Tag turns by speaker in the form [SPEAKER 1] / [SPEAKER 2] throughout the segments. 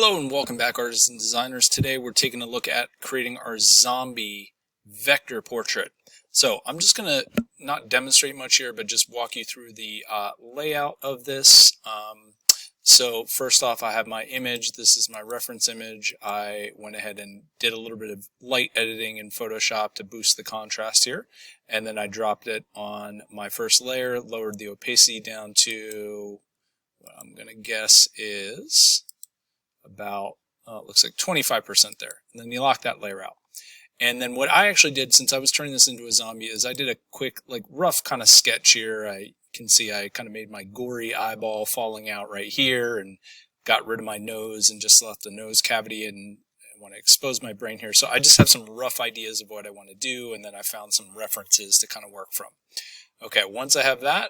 [SPEAKER 1] Hello and welcome back, artists and designers. Today we're taking a look at creating our zombie vector portrait. So I'm just going to not demonstrate much here, but just walk you through the layout of this. So first off, I have my image. This is my reference image. I went ahead and did a little bit of light editing in Photoshop to boost the contrast here. And then I dropped it on my first layer, lowered the opacity down to what I'm going to guess is about, looks like 25% there. And then you lock that layer out. And then what I actually did, since I was turning this into a zombie, is I did a quick, like rough kind of sketch here. I can see I kind of made my gory eyeball falling out right here and got rid of my nose and just left the nose cavity, and I want to expose my brain here. So I just have some rough ideas of what I want to do, and then I found some references to kind of work from. Okay, once I have that,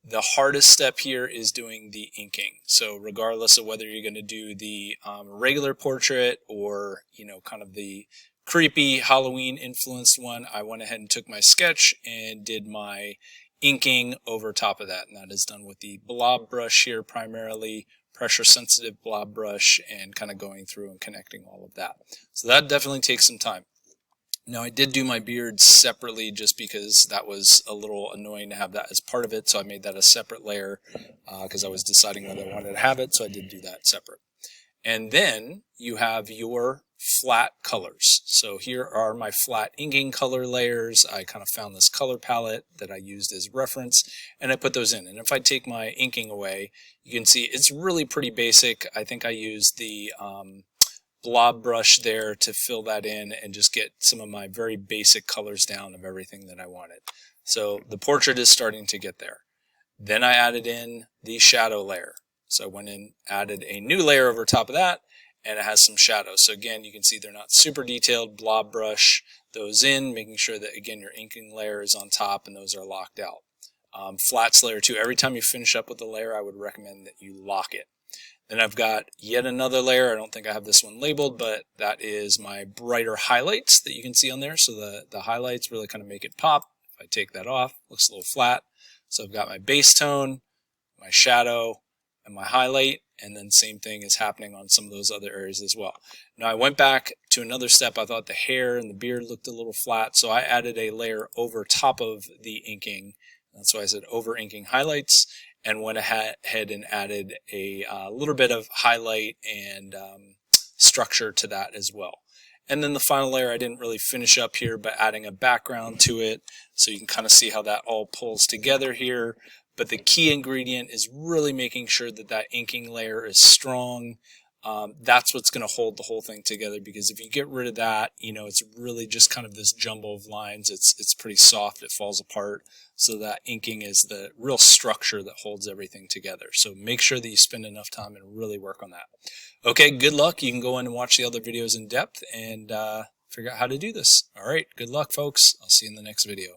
[SPEAKER 1] the hardest step here is doing the inking. So regardless of whether you're going to do the regular portrait or, kind of the creepy Halloween influenced one, I went ahead and took my sketch and did my inking over top of that. And that is done with the blob brush here, primarily pressure sensitive blob brush, and kind of going through and connecting all of that. So that definitely takes some time. Now, I did do my beard separately just because that was a little annoying to have that as part of it, so I made that a separate layer because I was deciding whether I wanted to have it, so I did do that separate. And then you have your flat colors. So here are my flat inking color layers. I kind of found this color palette that I used as reference, and I put those in. And if I take my inking away, you can see it's really pretty basic. I think I used the blob brush there to fill that in and just get some of my very basic colors down of everything that I wanted. So the portrait is starting to get there. Then I added in the shadow layer. So I went in, added a new layer over top of that, and it has some shadows. So again, you can see they're not super detailed. Blob brush those in, making sure that, again, your inking layer is on top and those are locked out. Flats layer too. Every time you finish up with the layer, I would recommend that you lock it. Then I've got yet another layer. I don't think I have this one labeled, but that is my brighter highlights that you can see on there. So the highlights really kind of make it pop. If I take that off, it looks a little flat. So I've got my base tone, my shadow, and my highlight, and then same thing is happening on some of those other areas as well. Now I went back to another step. I thought the hair and the beard looked a little flat, so I added a layer over top of the inking. That's why I said over inking highlights, and went ahead and added a little bit of highlight and structure to that as well. And then the final layer I didn't really finish up here, but adding a background to it, so you can kind of see how that all pulls together here. But the key ingredient is really making sure that that inking layer is strong. That's what's going to hold the whole thing together, because if you get rid of that, it's really just kind of this jumble of lines. It's pretty soft. It falls apart. So that inking is the real structure that holds everything together. So make sure that you spend enough time and really work on that. Okay, good luck. You can go in and watch the other videos in depth and figure out how to do this. All right, good luck, folks. I'll see you in the next video.